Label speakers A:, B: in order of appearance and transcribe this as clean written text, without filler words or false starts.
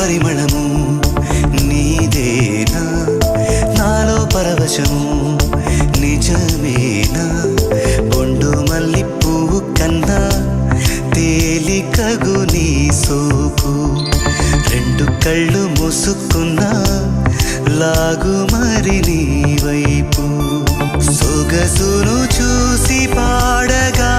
A: పరిమళము నీదేనా నాలో పరవశము నిజమేనా బొండు మల్లి పువ్వు కన్నా తేలికగు నీ సోకు రెండు కళ్ళు మూసుకున్నా లాగు మరి నీ వైపు సొగసును చూసి పాడగా